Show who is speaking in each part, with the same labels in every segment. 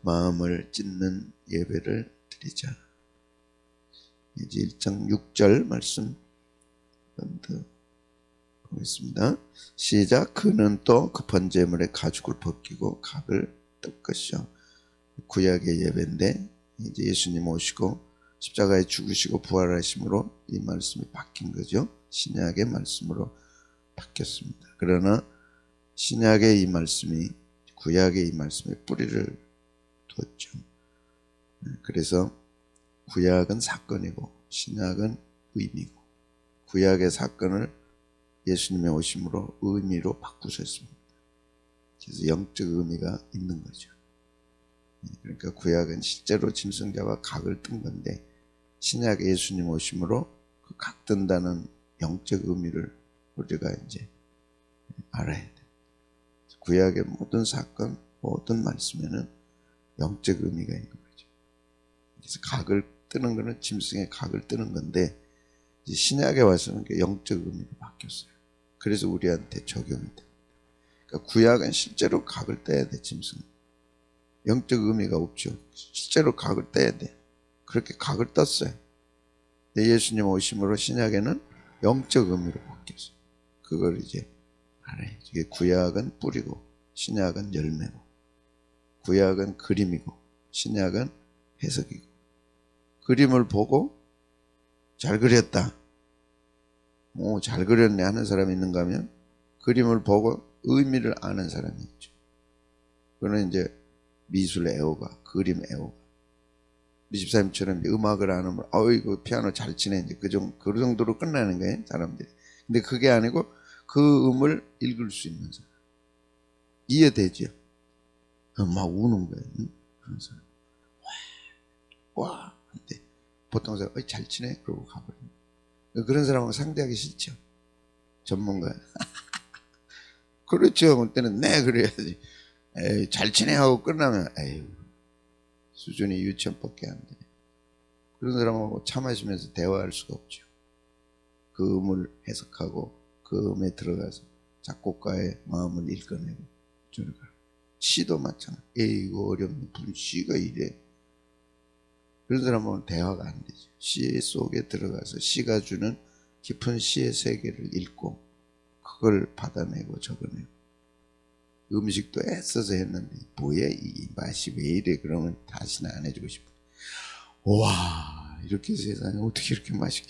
Speaker 1: 마음을 찢는 예배를 드리자. 이제 1장 6절 말씀 먼저 보겠습니다. 시작. 그는 또 그 번제물의 가죽을 벗기고 각을 뜰 것이요. 구약의 예배인데 이제 예수님 오시고 십자가에 죽으시고 부활하심으로 이 말씀이 바뀐 거죠. 신약의 말씀으로 바뀌었습니다. 그러나 신약의 이 말씀이 구약의 이 말씀에 뿌리를 두었죠. 그래서 구약은 사건이고 신약은 의미고, 구약의 사건을 예수님의 오심으로 의미로 바꾸셨습니다. 그래서 영적 의미가 있는 거죠. 그러니까 구약은 실제로 짐승자와 각을 뜬 건데 신약의 예수님 오심으로 그 각 뜬다는 영적 의미를 우리가 이제 알아야 돼요. 구약의 모든 사건, 모든 말씀에는 영적 의미가 있는 거죠. 그래서 각을 뜨는 거는 짐승의 각을 뜨는 건데 이제 신약에 와서는 영적 의미로 바뀌었어요. 그래서 우리한테 적용이 됩니다. 그러니까 구약은 실제로 각을 떼야 돼. 짐승 영적 의미가 없죠. 실제로 각을 떼야 돼. 그렇게 각을 떴어요. 예수님 오심으로 신약에는 영적 의미로 바뀌었어요. 그걸 이제 알아요. 이게 구약은 뿌리고 신약은 열매고, 구약은 그림이고 신약은 해석이고. 그림을 보고 잘 그렸다, 잘 그렸네 하는 사람이 있는가 하면 그림을 보고 의미를 아는 사람이 있죠. 그거는 이제 미술 애호가, 그림 애호가. 우리 집사님처럼 음악을 안 하면 이거 피아노 잘 치네, 이제 그 정도로 끝나는 거예요, 사람들이. 근데 그게 아니고 그 음을 읽을 수 있는 사람, 이해되죠? 막 우는 거예요. 그런 사람. 와, 근데 보통 사람 잘 치네 그러고 가버립니다. 그런 사람하고 상대하기 싫죠. 전문가. 그렇죠. 그때는 네 그래야지. 에이, 잘 치네 하고 끝나면 에휴, 수준이 유치원밖에 안 돼. 그런 사람하고 차 마시면서 대화할 수가 없죠. 그 음을 해석하고 그 음에 들어가서 작곡가의 마음을 읽어내고 저리가. 시도 마찬가지. 이거 어렵네. 무슨 시가 이래. 그런 사람하고는 대화가 안 되죠. 시 속에 들어가서 시가 주는 깊은 시의 세계를 읽고 그걸 받아내고 적어내고. 음식도 애써서 했는데 뭐야 이 맛이 왜 이래. 그러면 다시는 안 해주고 싶어. 와, 이렇게 세상에 어떻게 이렇게 맛있어.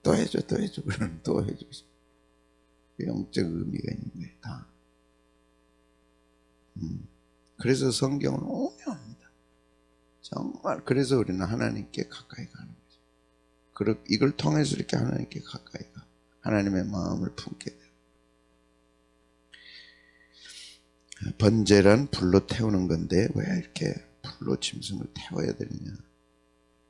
Speaker 1: 또 해줘. 그러면 또 해주고 싶어. 영적 의미가 있는 거예요, 다. 그래서 성경은 오묘합니다. 정말. 그래서 우리는 하나님께 가까이 가는 거죠. 이걸 통해서 이렇게 하나님께 가까이 가. 하나님의 마음을 품게 돼요. 번제란 불로 태우는 건데 왜 이렇게 불로 짐승을 태워야 되느냐.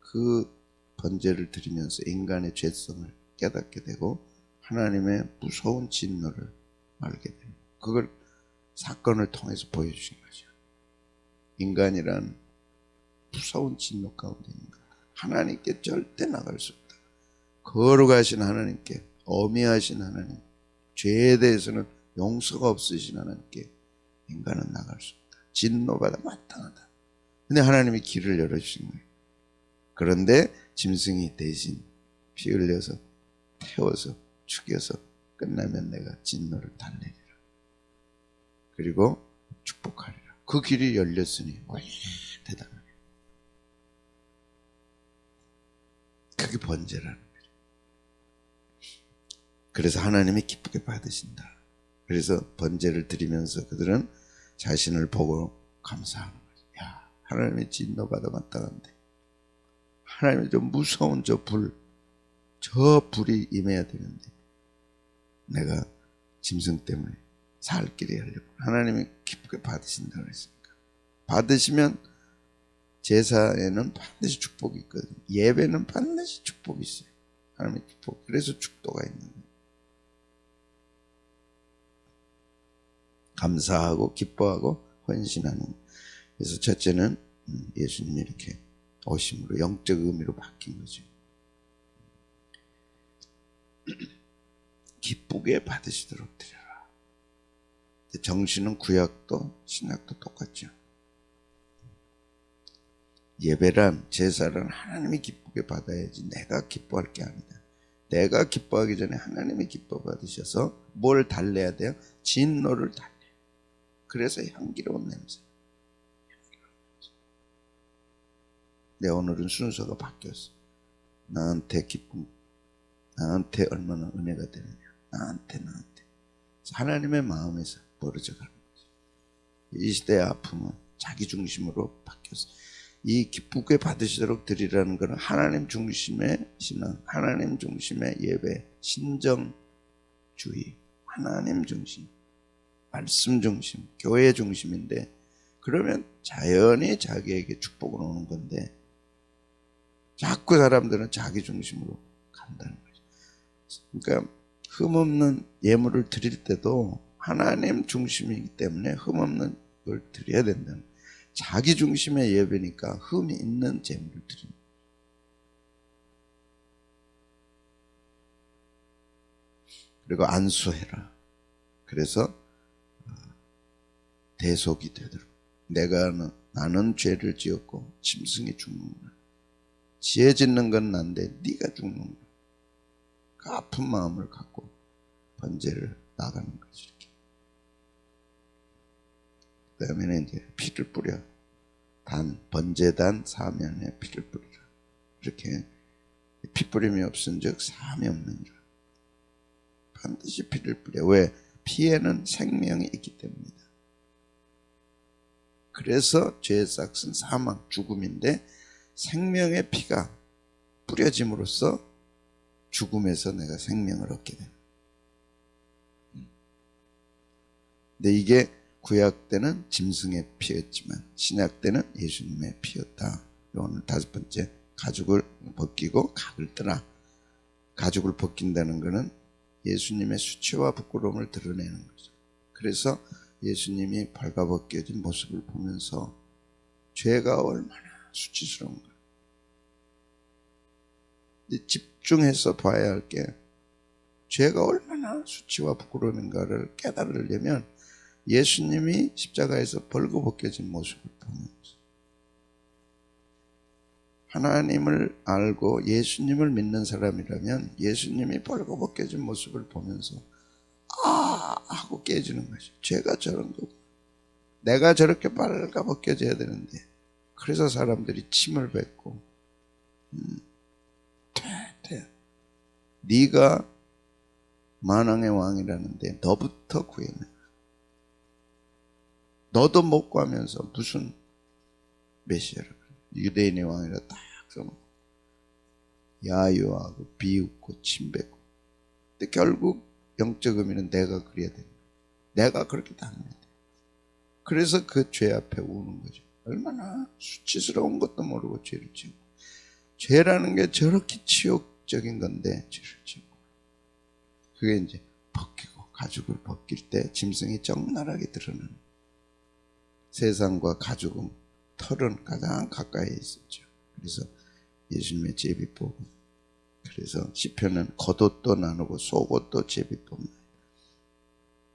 Speaker 1: 그 번제를 드리면서 인간의 죄성을 깨닫게 되고 하나님의 무서운 진노를 알게 되는, 그걸 사건을 통해서 보여주신 거죠. 인간이란 무서운 진노 가운데 있는 것. 하나님께 절대 나갈 수 없다. 거룩하신 하나님께, 어미하신 하나님, 죄에 대해서는 용서가 없으신 하나님께 인간은 나갈 수 없다. 진노받아 마땅하다. 근데 하나님이 길을 열어주신 거예요. 그런데 짐승이 대신 피 흘려서 태워서 죽여서 끝나면 내가 진노를 달래리라. 그리고 축복하리라. 그 길이 열렸으니 대단하네. 그게 번제라는 거죠. 그래서 하나님이 기쁘게 받으신다. 그래서 번제를 드리면서 그들은 자신을 보고 감사하는 거죠. 야, 하나님의 진노받아 마땅한데 하나님의 좀 무서운 저 불이 임해야 되는데 내가 짐승 때문에 살 길이 열리고. 하나님이 기쁘게 받으신다고 그랬으니까. 받으시면 제사에는 반드시 축복이 있거든요. 예배는 반드시 축복이 있어요. 하나님의 축복. 그래서 축도가 있는 거예요. 감사하고 기뻐하고 헌신하는. 그래서 첫째는 예수님이 이렇게 오심으로 영적 의미로 바뀐 거죠. 기쁘게 받으시도록 드려라. 정신은 구약도 신약도 똑같죠. 예배란 제사란 하나님이 기쁘게 받아야지 내가 기뻐할 게 아니다. 내가 기뻐하기 전에 하나님이 기뻐 받으셔서 뭘 달래야 돼요? 진노를 달래. 그래서 향기로운 냄새. 내 오늘은 순서가 바뀌었어. 나한테 기쁨, 나한테 얼마나 은혜가 되느냐. 나한테. 하나님의 마음에서 벌어져 가는 거죠. 이 시대의 아픔은 자기 중심으로 바뀌었어. 이 기쁘게 받으시도록 드리라는 것은 하나님 중심의 신앙, 하나님 중심의 예배, 신정주의, 하나님 중심, 말씀 중심, 교회 중심인데, 그러면 자연히 자기에게 축복은 오는 건데 자꾸 사람들은 자기 중심으로 간다는 거죠. 그러니까 흠없는 예물을 드릴 때도 하나님 중심이기 때문에 흠없는 걸 드려야 된다는 거예요. 자기 중심의 예배니까 흠이 있는 재물을 드립니다. 그리고 안수해라. 그래서 대속이 되도록. 나는 죄를 지었고 짐승이 죽는구나. 지혜 짓는 건 난데 네가 죽는구나. 그 아픈 마음을 갖고 번제를 나가는 거지. 이렇게. 그 다음에는 이제 피를 뿌려. 번제단 사면에 피를 뿌리라. 이렇게 피 뿌림이 없은즉 사함이 없느니라. 반드시 피를 뿌려. 왜? 피에는 생명이 있기 때문이다. 그래서 죄의 싹은 사망, 죽음인데 생명의 피가 뿌려짐으로써 죽음에서 내가 생명을 얻게 됩니다. 근데 이게 구약 때는 짐승의 피였지만 신약 때는 예수님의 피였다. 오늘 5번째, 가죽을 벗기고 각을 떠라. 가죽을 벗긴다는 것은 예수님의 수치와 부끄러움을 드러내는 거죠. 그래서 예수님이 발가벗겨진 모습을 보면서 죄가 얼마나 수치스러운가. 집중해서 봐야 할 게 죄가 얼마나 수치와 부끄러움인가를 깨달으려면 예수님이 십자가에서 벌거벗겨진 모습을 보면서 하나님을 알고 예수님을 믿는 사람이라면 예수님이 벌거벗겨진 모습을 보면서 하고 깨지는 거죠. 죄가 저런 거고 내가 저렇게 벌거벗겨져야 되는데 그래서 사람들이 침을 뱉고 네가 만왕의 왕이라는데 너부터 구해내. 너도 못 구하면서 무슨 메시아를 유대인의 왕이라 딱 써놓고 야유하고 비웃고 침뱉고. 근데 결국 영적 의미는 내가 그래야 된다. 내가 그렇게 당해야 돼. 그래서 그 죄 앞에 우는 거죠. 얼마나 수치스러운 것도 모르고 죄를 지고. 죄라는 게 저렇게 치욕적인 건데 죄를 지고. 그게 이제 벗기고 가죽을 벗길 때 짐승이 적나라하게 드러나는. 세상과 가죽은 털은 가장 가까이 있었죠. 그래서 예수님의 제비뽑음. 그래서 시편은 겉옷도 나누고 속옷도 제비뽑나이다.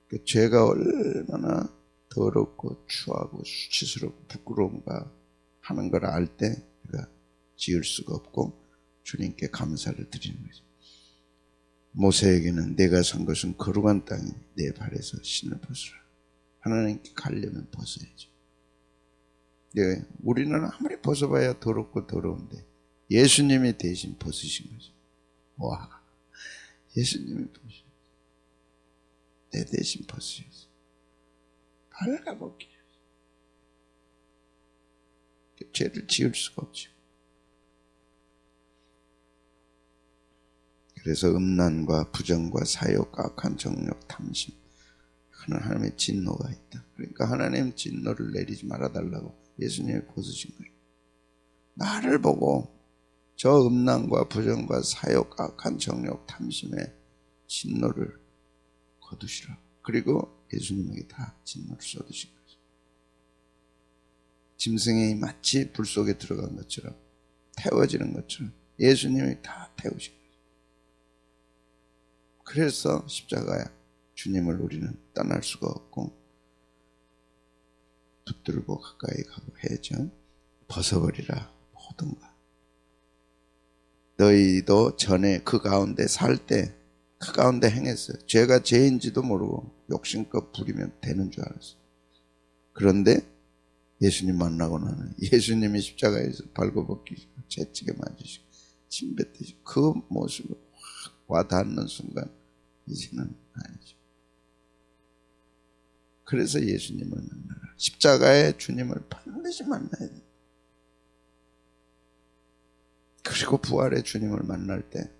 Speaker 1: 그 죄가 얼마나 더럽고 추하고 수치스럽고 부끄러운가 하는 걸 알 때 우리가 지을 수가 없고 주님께 감사를 드리는 거죠. 모세에게는 내가 산 것은 거룩한 땅이니 내 발에서 신을 벗으라. 하나님께 가려면 벗어야죠. 네, 우리는 아무리 벗어봐야 더럽고 더러운데 예수님이 대신 벗으신 거죠. 와, 예수님이 벗으셨어요. 내 대신 벗으셨어요. 발가벗기셨어요. 죄를 지을 수가 없죠. 그래서 음란과 부정과 사욕, 악한 정욕, 탐심, 하나님의 진노가 있다. 그러니까 하나님 진노를 내리지 말아달라고 예수님이 벗으신 거예요. 나를 보고 저 음란과 부정과 사욕, 악한 정욕, 탐심의 진노를 거두시라. 그리고 예수님에게 다 진노를 쏟으신 거죠. 짐승이 마치 불 속에 들어간 것처럼 태워지는 것처럼 예수님이 다 태우신 거죠. 그래서 십자가에 주님을 우리는 떠날 수가 없고 붙들고 가까이 가고 해야죠. 벗어버리라. 보든가. 너희도 전에 그 가운데 살 때 그 가운데 행했어요. 죄가 죄인지도 모르고 욕심껏 부리면 되는 줄 알았어요. 그런데 예수님 만나고 나는 예수님이 십자가에서 발버벗기시고 채찍에 맞으시고 침 뱉으시고 그 모습을 확 와닿는 순간 이제는 아니죠. 그래서 예수님을 만나라. 십자가의 주님을 반드시 만나야 돼요. 그리고 부활의 주님을 만날 때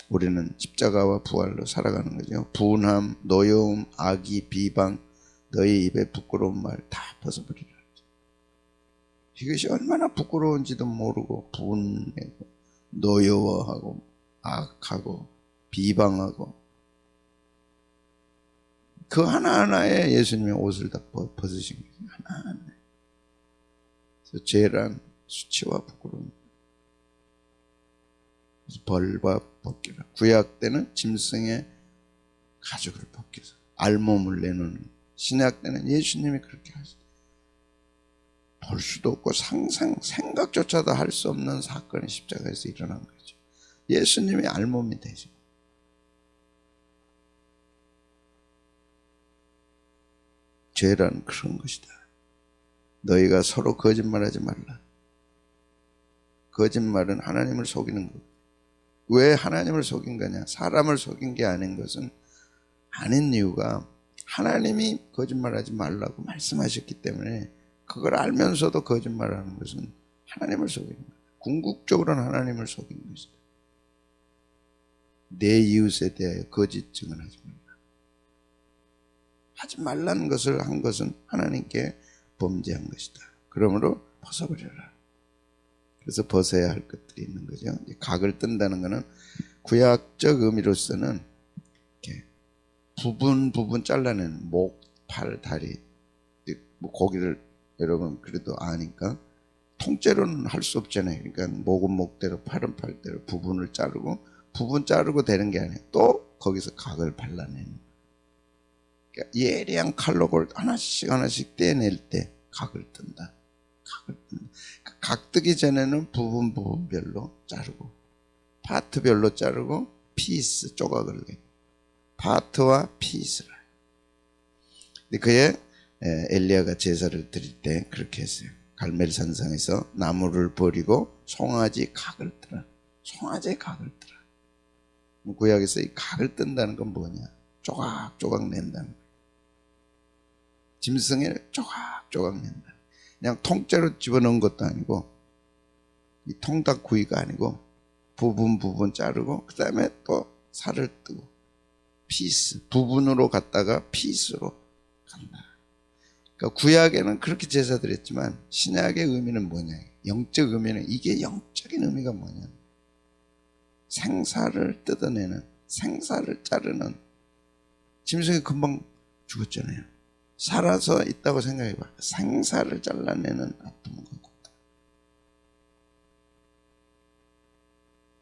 Speaker 1: 우리는 십자가와 부활로 살아가는 거죠. 분함, 노여움, 악의, 비방, 너희 입에 부끄러운 말 다 벗어버리라. 이것이 얼마나 부끄러운지도 모르고 분해고 노여워하고 악하고 비방하고 그 하나하나에 예수님의 옷을 다 벗으신 거죠. 하나하나. 그래서 죄란 수치와 부끄러움. 벌과 벗기라. 구약 때는 짐승의 가죽을 벗겨서 알몸을 내놓는, 신약 때는 예수님이 그렇게 하시다. 볼 수도 없고 생각조차도 할 수 없는 사건이 십자가에서 일어난 거죠. 예수님이 알몸이 되시고 죄란 그런 것이다. 너희가 서로 거짓말하지 말라. 거짓말은 하나님을 속이는 것. 왜 하나님을 속인 거냐? 사람을 속인 게 아닌 것은 아닌 이유가 하나님이 거짓말하지 말라고 말씀하셨기 때문에 그걸 알면서도 거짓말하는 것은 하나님을 속이는 거예요. 궁극적으로는 하나님을 속인 것이다. 내 이웃에 대하여 거짓 증언하지 말라. 하지 말라는 것을 한 것은 하나님께 범죄한 것이다. 그러므로 벗어버려라. 그래서 벗어야 할 것들이 있는 거죠. 각을 뜬다는 것은 구약적 의미로서는 이렇게 부분 잘라내는 목, 팔, 다리, 뭐 고기를 여러분 그래도 아니까 통째로는 할 수 없잖아요. 그러니까 목은 목대로, 팔은 팔대로 부분을 자르고 부분 자르고 되는 게 아니에요. 또 거기서 각을 발라내는. 그러니까 예리한 칼로 그걸 하나씩 떼낼 때 각을 뜬다. 각을 뜬다. 각 뜨기 전에는 부분별로 자르고 파트별로 자르고 피스 조각을 내. 파트와 피스를. 근데 그의 엘리야가 제사를 드릴 때 그렇게 했어요. 갈멜산상에서 나무를 버리고 송아지 각을 뜨라. 송아지의 각을 뜨라. 구약에서 이 각을 뜬다는 건 뭐냐? 조각조각 낸다는 거예요. 짐승을 조각조각 낸다. 그냥 통째로 집어넣은 것도 아니고 이 통닭구이가 아니고 부분 자르고 그 다음에 또 살을 뜨고 피스 부분으로 갔다가 피스로 간다. 그러니까 구약에는 그렇게 제사드렸지만 신약의 의미는 뭐냐? 영적 의미는 이게 영적인 의미가 뭐냐? 생사를 뜯어내는 생사를 자르는 짐승이 금방 죽었잖아요. 살아서 있다고 생각해봐. 생사를 잘라내는 아픔과 고통.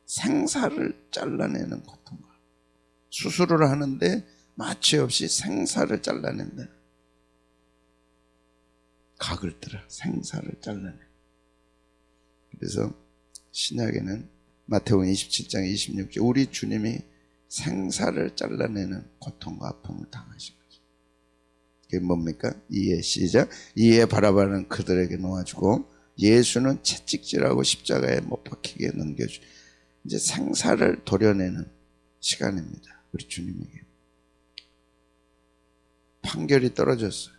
Speaker 1: 생사를 잘라내는 고통과 수술을 하는데 마취 없이 생사를 잘라낸다. 각을 뜨라. 생사를 잘라내. 그래서 신약에는 마태복음 27장 26절 우리 주님이 생사를 잘라내는 고통과 아픔을 당하신 거죠. 그게 뭡니까? 이에 시작. 이에 바라바는 그들에게 놓아주고 예수는 채찍질하고 십자가에 못 박히게 넘겨주. 이제 생사를 도려내는 시간입니다. 우리 주님에게. 판결이 떨어졌어요.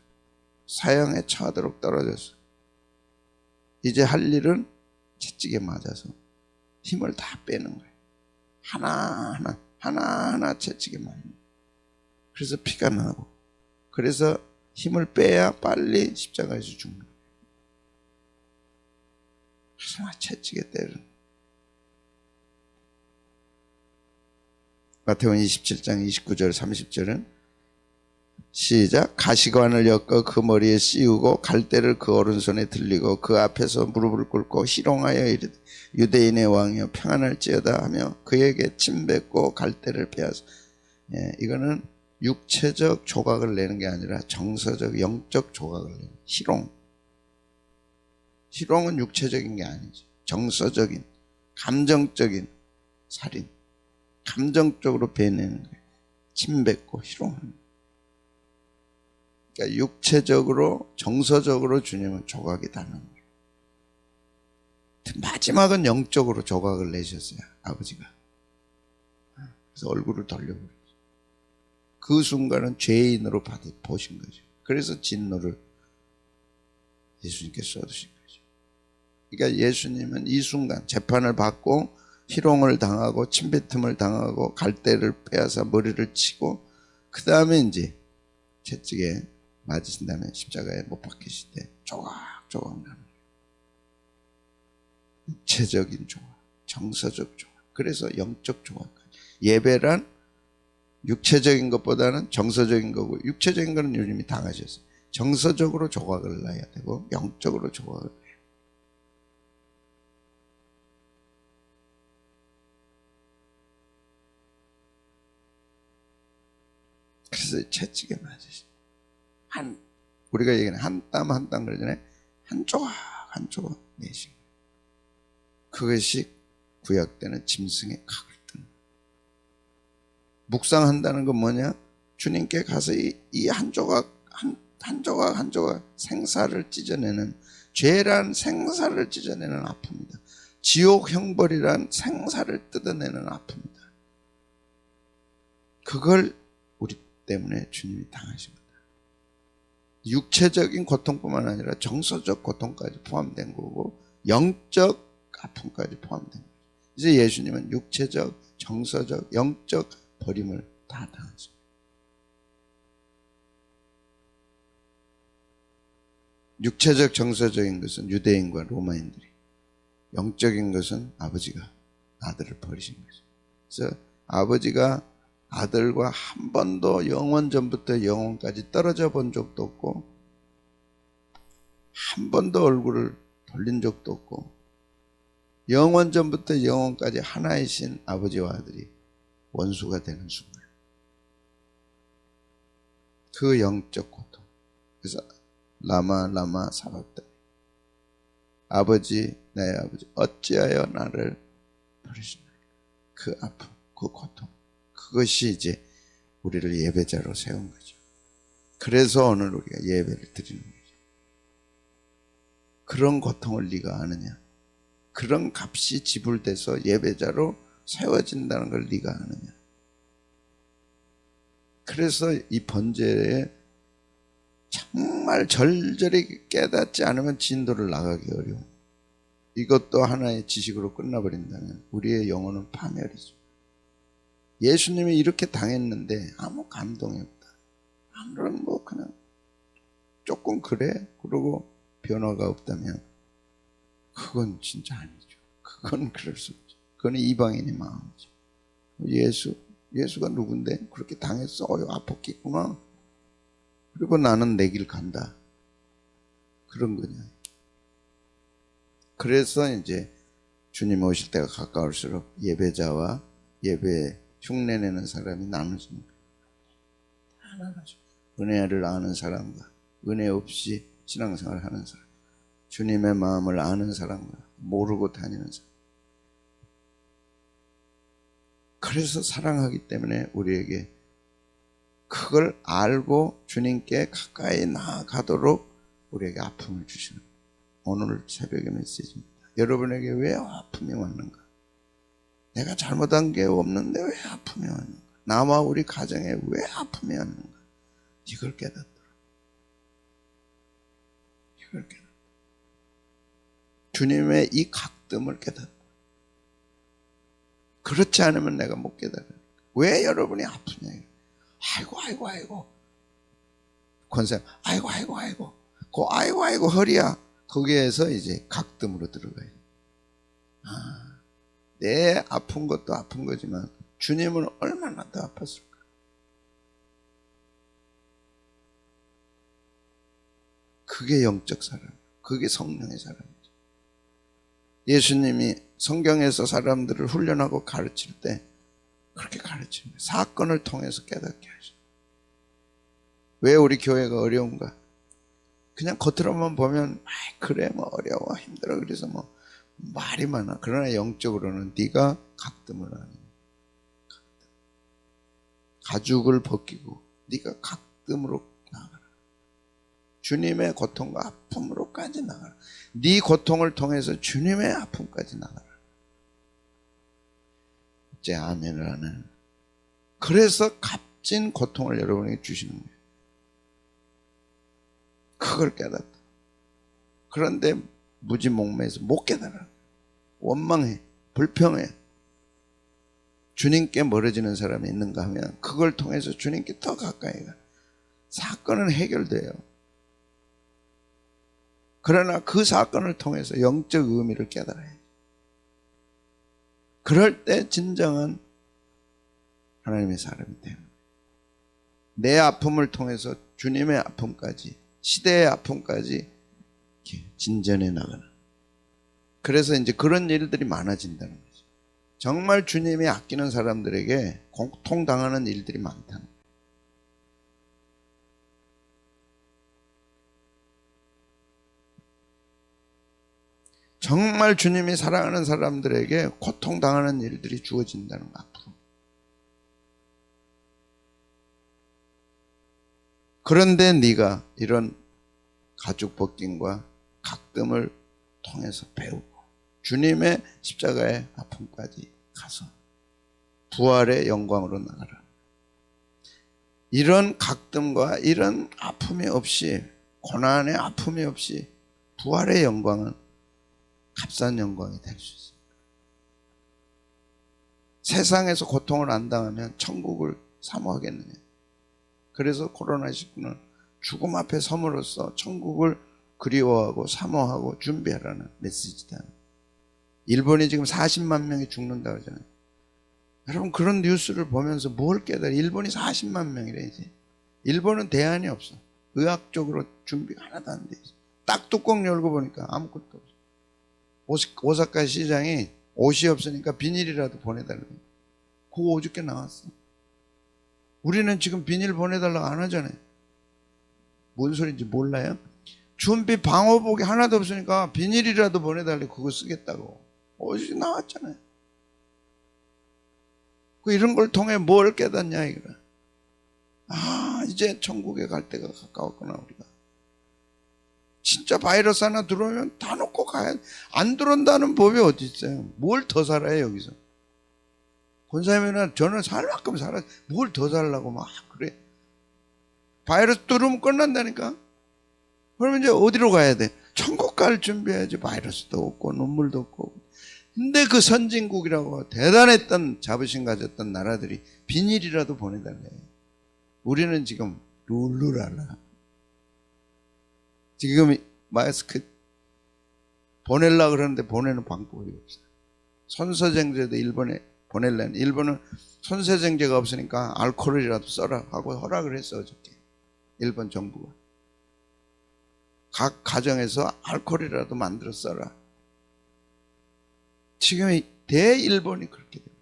Speaker 1: 사형에 처하도록 떨어졌어요. 이제 할 일은 채찍에 맞아서 힘을 다 빼는 거예요. 하나하나 채찍에 맞는 거예요. 그래서 피가 나고 그래서 힘을 빼야 빨리 십자가에서 죽는 거예요. 하나 채찍에 때리는. 마태복음 27장 29절 30절은 시작. 가시관을 엮어 그 머리에 씌우고 갈대를 그 오른손에 들리고 그 앞에서 무릎을 꿇고 희롱하여 이르되 유대인의 왕이여 평안할지어다 하며 그에게 침 뱉고 갈대를 빼앗아. 이거는 육체적 조각을 내는 게 아니라 정서적 영적 조각을 내는 희롱. 희롱은 육체적인 게 아니죠. 정서적인, 감정적인 살인, 감정적으로 베내는 거예요. 침뱉고 희롱하는. 그러니까 육체적으로, 정서적으로 주님은 조각이 다는 거예요. 마지막은 영적으로 조각을 내셨어요, 아버지가. 그래서 얼굴을 돌려버렸어요. 그 순간은 죄인으로 보신 거죠. 그래서 진노를 예수님께 쏟으신 거죠. 그러니까 예수님은 이 순간 재판을 받고 희롱을 당하고 침뱉음을 당하고 갈대를 빼앗아 머리를 치고 그 다음에 이제 채찍에 맞으신 다음에 십자가에 못 박히실 때 조각조각 나는 거예요. 육체적인 조각, 정서적 조각, 그래서 영적 조각까지. 예배란 육체적인 것보다는 정서적인 거고, 육체적인 거는 이미 당하셨어요. 정서적으로 조각을 놔야 되고 영적으로 조각을 놔야 돼요. 그래서 채찍에 맞으시. 우리가 얘기하는 한 땀 한 땀 그러잖아요. 한 조각 한 조각 내신 거예요. 그것이 구약 때는 짐승의 각을 뜬. 묵상한다는 건 뭐냐? 주님께 가서 이 한 조각 한 조각 한 조각 생사를 찢어내는, 죄란 생사를 찢어내는 아픔이다. 지옥 형벌이란 생사를 뜯어내는 아픔이다. 그걸 우리 때문에 주님이 당하신 거다. 육체적인 고통뿐만 아니라 정서적 고통까지 포함된 거고 영적 아픔까지 포함된 거죠. 이제 예수님은 육체적, 정서적, 영적 버림을 다 당하십니다. 육체적, 정서적인 것은 유대인과 로마인들이, 영적인 것은 아버지가 아들을 버리신 거죠. 그래서 아버지가 아들과 한 번도 영원 전부터 영원까지 떨어져 본 적도 없고 한 번도 얼굴을 돌린 적도 없고 영원 전부터 영원까지 하나이신 아버지와 아들이 원수가 되는 순간, 그 영적 고통. 그래서 라마 라마 사박다니, 아버지 내 아버지 어찌하여 나를 버리시나이까. 그 아픔, 그 고통, 그것이 이제 우리를 예배자로 세운 거죠. 그래서 오늘 우리가 예배를 드리는 거죠. 그런 고통을 네가 아느냐? 그런 값이 지불돼서 예배자로 세워진다는 걸 네가 아느냐? 그래서 이 번제에 정말 절절히 깨닫지 않으면 진도를 나가기 어려워. 이것도 하나의 지식으로 끝나버린다면 우리의 영혼은 파멸이죠. 예수님이 이렇게 당했는데 아무 감동이 없다. 아무런 뭐 그냥 조금 그래? 그러고 변화가 없다면 그건 진짜 아니죠. 그건 그럴 수 없죠. 그건 이방인의 마음이죠. 예수가 누군데? 그렇게 당했어? 아팠겠구나. 그리고 나는 내 길 간다. 그런 거냐. 그래서 이제 주님 오실 때가 가까울수록 예배자와 예배 흉내내는 사람이 나눠집니다. 하나가지고 은혜를 아는 사람과 은혜 없이 신앙생활을 하는 사람, 주님의 마음을 아는 사람과 모르고 다니는 사람. 그래서 사랑하기 때문에 우리에게 그걸 알고 주님께 가까이 나아가도록 우리에게 아픔을 주시는 거예요. 오늘 새벽의 메시지입니다. 여러분에게 왜 아픔이 왔는가? 내가 잘못한 게 없는데 왜 아픔이 왔는가? 나와 우리 가정에 왜 아픔이 왔는가? 이걸 깨닫도록. 이걸 깨닫도록. 주님의 이 각됨을 깨닫도록. 그렇지 않으면 내가 못 깨달아요. 왜 여러분이 아프냐? 아이고 권사 아이고 그 아이고 허리야. 거기에서 이제 각됨으로 들어가요. 내 아픈 것도 아픈 거지만 주님은 얼마나 더 아팠을까? 그게 영적 사람, 그게 성령의 사람이죠. 예수님이 성경에서 사람들을 훈련하고 가르칠 때 그렇게 가르칩니다. 사건을 통해서 깨닫게 하죠. 왜 우리 교회가 어려운가? 그냥 겉으로만 보면 그래 뭐 어려워 힘들어 그래서 뭐 말이 많아. 그러나 영적으로는 네가 각뜸을 하는, 가죽을 벗기고 네가 각뜸으로 나가라. 주님의 고통과 아픔으로까지 나가라. 네 고통을 통해서 주님의 아픔까지 나가라. 이제 아멘을 하는. 그래서 값진 고통을 여러분에게 주시는 거예요. 그걸 깨닫다. 그런데 무지몽매해서 못 깨달아. 원망해, 불평해. 주님께 멀어지는 사람이 있는가 하면 그걸 통해서 주님께 더 가까이 가. 사건은 해결돼요. 그러나 그 사건을 통해서 영적 의미를 깨달아야 해요. 그럴 때 진정한 하나님의 사람이 되는 거예요. 내 아픔을 통해서 주님의 아픔까지, 시대의 아픔까지 진전해 나가는. 그래서 이제 그런 일들이 많아진다는 거죠. 정말 주님이 아끼는 사람들에게 고통당하는 일들이 많다는 거예요. 정말 주님이 사랑하는 사람들에게 고통당하는 일들이 주어진다는 거, 앞으로. 그런데 네가 이런 가죽 벗김과 각뜸을 통해서 배우고 주님의 십자가의 아픔까지 가서 부활의 영광으로 나가라. 이런 각뜸과 이런 아픔이 없이, 고난의 아픔이 없이 부활의 영광은 값싼 영광이 될 수 있습니다. 세상에서 고통을 안 당하면 천국을 사모하겠느냐. 그래서 코로나19는 죽음 앞에 섬으로써 천국을 그리워하고 사모하고 준비하라는 메시지다. 일본이 지금 40만 명이 죽는다고 하잖아요. 여러분, 그런 뉴스를 보면서 뭘 깨달아? 일본이 40만 명이래 이제. 일본은 대안이 없어. 의학적으로 준비가 하나도 안 돼 있어. 딱 뚜껑 열고 보니까 아무것도 없어. 오사카 시장이 옷이 없으니까 비닐이라도 보내달라고. 그거 어저께 나왔어. 우리는 지금 비닐 보내달라고 안 하잖아요. 뭔 소리인지 몰라요? 준비 방호복이 하나도 없으니까 비닐이라도 보내달라고 그거 쓰겠다고. 어제 나왔잖아요. 이런 걸 통해 뭘 깨닫냐 이거라. 아, 이제 천국에 갈 때가 가까웠구나 우리가. 진짜 바이러스 하나 들어오면 다 놓고 가야 돼. 안 들어온다는 법이 어디 있어요? 뭘 더 살아요 여기서? 권사님이나 저는 살 만큼 살아. 뭘 더 살라고 막 그래. 바이러스 들어오면 끝난다니까. 그러면 이제 어디로 가야 돼? 천국 갈 준비해야지. 바이러스도 없고 눈물도 없고. 근데 그 선진국이라고 대단했던 자부심 가졌던 나라들이 비닐이라도 보내달래. 우리는 지금 룰루랄라. 지금 마스크 보내려고 그러는데 보내는 방법이 없어요. 손서정제도 일본에 보내려는, 일본은 손서정제가 없으니까 알코올이라도 써라 하고 허락을 했어 어저께. 일본 정부가. 각 가정에서 알코올이라도 만들어 써라. 지금 대일본이 그렇게 돼요.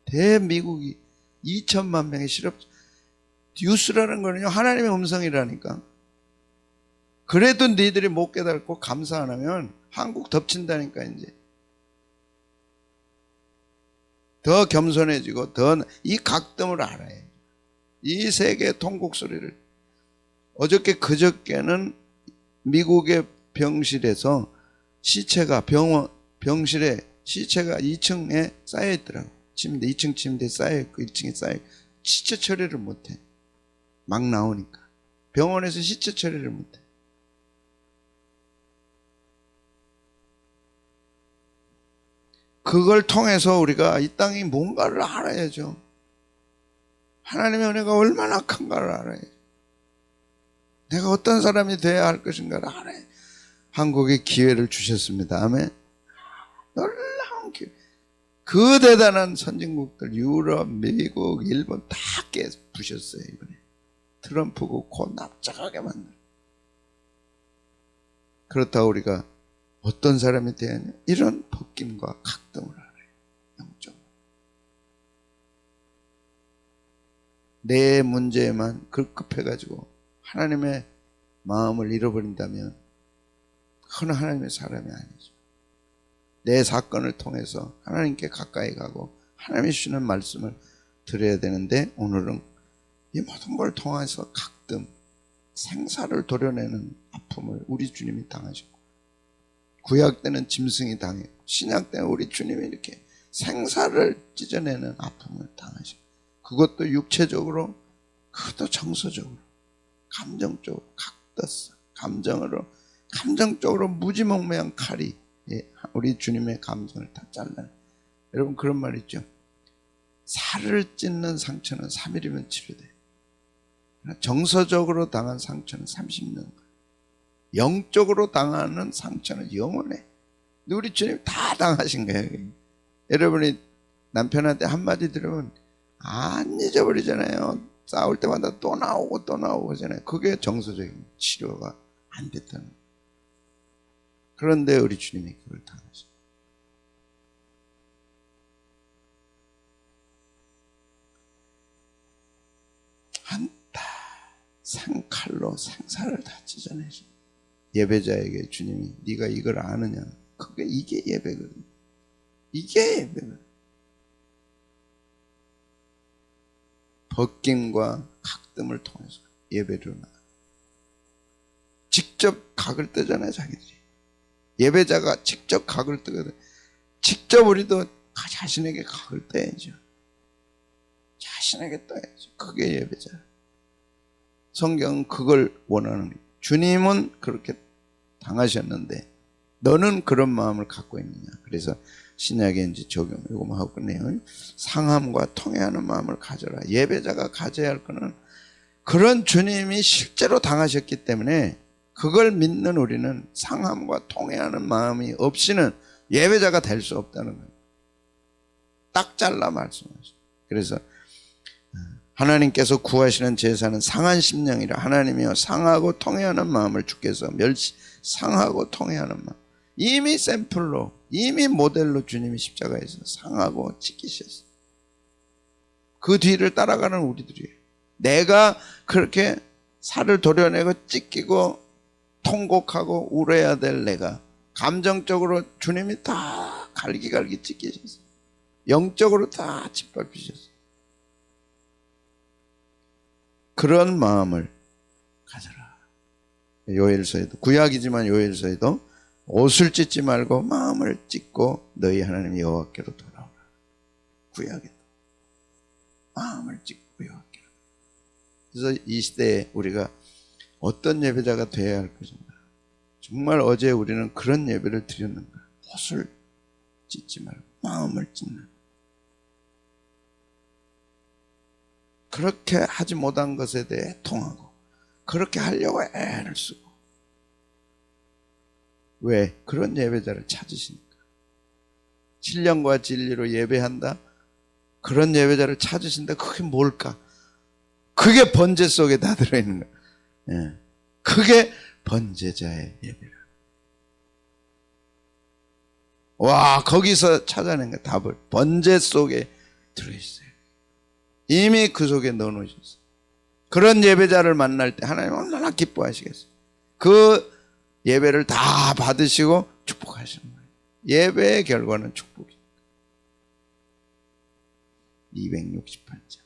Speaker 1: 대미국이 2천만 명의 실업. 뉴스라는 거는요 하나님의 음성이라니까. 그래도 너희들이 못 깨닫고 감사 안 하면 한국 덮친다니까. 이제 더 겸손해지고 더 이 각점을 알아야. 이 세계의 통곡 소리를. 어저께 그저께는 미국의 병실에서 시체가 병실에 시체가 2층에 쌓여 있더라고. 침대 2층 침대에 쌓여 있고 1층에 쌓여 있고. 시체 처리를 못해. 막 나오니까 병원에서 시체 처리를 못해. 그걸 통해서 우리가 이 땅이 뭔가를 알아야죠. 하나님의 은혜가 얼마나 큰가를 알아야죠. 내가 어떤 사람이 돼야 할 것인가를 알아야죠. 한국에 기회를 주셨습니다. 아멘. 놀라운 기회. 그 대단한 선진국들 유럽, 미국, 일본 다 깨부셨어요. 이번에 트럼프고 코 납작하게 만들어. 그렇다고 우리가 어떤 사람이 돼야 하냐? 이런 벗김과 각점을 알아요. 영적. 내 문제에만 급급해가지고 하나님의 마음을 잃어버린다면 그건 하나님의 사람이 아니죠. 내 사건을 통해서 하나님께 가까이 가고 하나님이 주시는 말씀을 드려야 되는데, 오늘은 이 모든 걸 통해서 가끔 생사를 도려내는 아픔을 우리 주님이 당하셨고, 구약 때는 짐승이 당했고, 신약 때는 우리 주님이 이렇게 생사를 찢어내는 아픔을 당하셨고, 그것도 육체적으로, 그것도 정서적으로, 감정적으로 각떴어. 감정적으로 무지몽매한 칼이 우리 주님의 감정을 다 잘라내. 여러분, 그런 말 있죠. 살을 찢는 상처는 3일이면 치료돼. 정서적으로 당한 상처는 30년. 영적으로 당하는 상처는 영원해. 근데 우리 주님 다 당하신 거예요. 여러분이 남편한테 한마디 들으면 안 잊어버리잖아요. 싸울 때마다 또 나오고 또 나오고 하잖아요. 그게 정서적인 치료가 안 됐다는 거예요. 그런데 우리 주님이 그걸 당하셨어요. 한다 생칼로 생사를 다 찢어내신 예배자에게 주님이 네가 이걸 아느냐. 이게 예배거든요. 이게 예배거든요. 벗김과 각뜸을 통해서 예배를 나가. 직접 각을 뜨잖아요, 자기들이. 예배자가 직접 각을 뜨거든. 직접 우리도 자신에게 각을 떼야죠. 자신에게 떠야죠. 그게 예배자. 성경은 그걸 원하는 거예요. 주님은 그렇게 당하셨는데 너는 그런 마음을 갖고 있느냐. 그래서 신약에 이제 적용, 이거만 하고 끝내요. 상함과 통회하는 마음을 가져라. 예배자가 가져야 할 거는 그런 주님이 실제로 당하셨기 때문에 그걸 믿는 우리는 상함과 통회하는 마음이 없이는 예배자가 될 수 없다는 거예요. 딱 잘라 말씀하셨어요. 그래서 하나님께서 구하시는 제사는 상한 심령이라. 하나님이여 상하고 통회하는 마음을 주께서 상하고 통회하는 마음. 이미 샘플로, 이미 모델로 주님이 십자가에서 상하고 찢기셨어요. 그 뒤를 따라가는 우리들이에요. 내가 그렇게 살을 도려내고 찢기고 통곡하고 울어야 될 내가 감정적으로 주님이 다 갈기갈기 찢기셨어요. 영적으로 다 짓밟히셨어요. 그런 마음을 가져라. 요엘서에도, 구약이지만 요엘서에도 옷을 찢지 말고 마음을 찢고 너희 하나님 여호와께로 돌아오라. 구약에도 마음을 찢고 여호와께로. 그래서 이 시대에 우리가 어떤 예배자가 되어야 할 것인가. 정말 어제 우리는 그런 예배를 드렸는가. 옷을 찢지 말고 마음을 찢는. 그렇게 하지 못한 것에 대해 애통하고 그렇게 하려고 애를 쓰고. 왜? 그런 예배자를 찾으시니까. 신령과 진리로 예배한다. 그런 예배자를 찾으신다. 그게 뭘까? 그게 번제 속에 다 들어있는 거야. 예. 그게 번제자의 예배라. 와, 거기서 찾아낸 거 답을 번제 속에 들어있어요. 이미 그 속에 넣어놓으셨어요. 그런 예배자를 만날 때 하나님 얼마나 기뻐하시겠어요. 그 예배를 다 받으시고 축복하시는 거예요. 예배의 결과는 축복입니다. 268장.